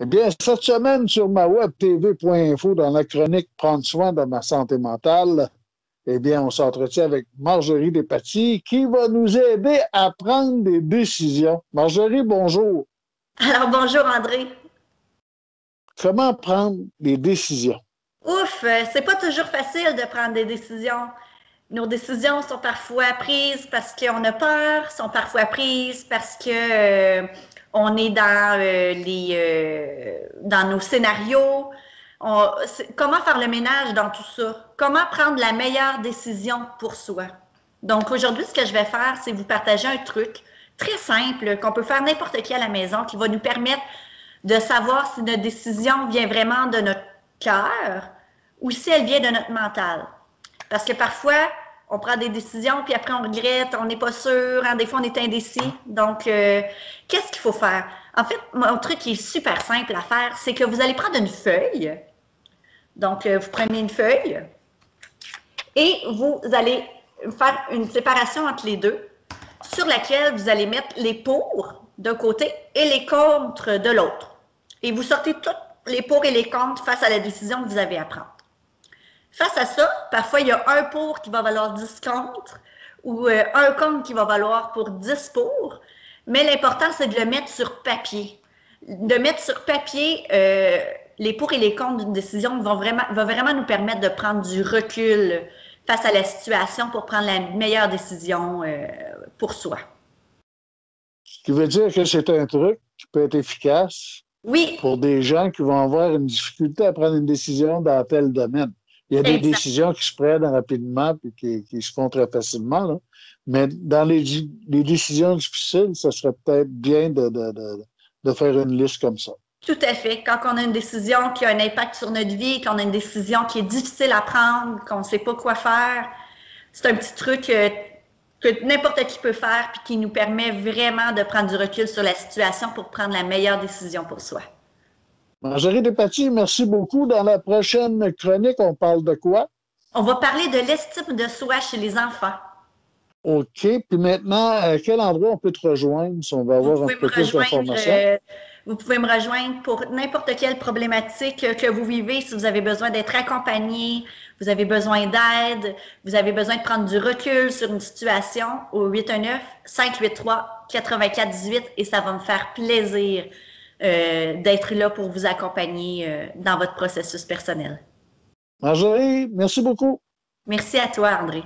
Eh bien, cette semaine sur ma web tv.info, dans la chronique Prendre soin de ma santé mentale, eh bien, on s'entretient avec Marjorie Despatie qui va nous aider à prendre des décisions. Marjorie, bonjour. Alors, bonjour André. Comment prendre des décisions? Ouf, c'est pas toujours facile de prendre des décisions. Nos décisions sont parfois prises parce qu'on a peur, sont parfois prises parce que on est dans nos scénarios. Comment faire le ménage dans tout ça? Comment prendre la meilleure décision pour soi? Donc aujourd'hui, ce que je vais faire, c'est vous partager un truc très simple qu'on peut faire n'importe qui à la maison qui va nous permettre de savoir si notre décision vient vraiment de notre cœur ou si elle vient de notre mental. Parce que parfois, on prend des décisions, puis après on regrette, on n'est pas sûr, hein, des fois on est indécis. Donc, qu'est-ce qu'il faut faire? En fait, mon truc qui est super simple à faire, c'est que vous allez prendre une feuille. Donc, vous prenez une feuille et vous allez faire une séparation entre les deux sur laquelle vous allez mettre les pour d'un côté et les contre de l'autre. Et vous sortez tous les pour et les contre face à la décision que vous avez à prendre. Face à ça, parfois, il y a un pour qui va valoir 10 contre ou un contre qui va valoir pour 10 pour. Mais l'important, c'est de le mettre sur papier. De mettre sur papier les pour et les contre d'une décision va vraiment nous permettre de prendre du recul face à la situation pour prendre la meilleure décision pour soi. Ce qui veut dire que c'est un truc qui peut être efficace pour des gens qui vont avoir une difficulté à prendre une décision dans tel domaine. Il y a des décisions qui se prennent rapidement et qui se font très facilement. Là. Mais dans les décisions difficiles, ça serait peut-être bien de faire une liste comme ça. Tout à fait. Quand on a une décision qui a un impact sur notre vie, quand on a une décision qui est difficile à prendre, qu'on ne sait pas quoi faire, c'est un petit truc que n'importe qui peut faire et qui nous permet vraiment de prendre du recul sur la situation pour prendre la meilleure décision pour soi. Marjorie Despatie, merci beaucoup. Dans la prochaine chronique, on parle de quoi? On va parler de l'estime de soi chez les enfants. OK. Puis maintenant, à quel endroit on peut te rejoindre si on va avoir un peu plus d'informations? Vous pouvez me rejoindre pour n'importe quelle problématique que vous vivez. Si vous avez besoin d'être accompagné, vous avez besoin d'aide, vous avez besoin de prendre du recul sur une situation, au 819-583-8418 et ça va me faire plaisir d'être là pour vous accompagner dans votre processus personnel. Marjorie, merci beaucoup. Merci à toi, André.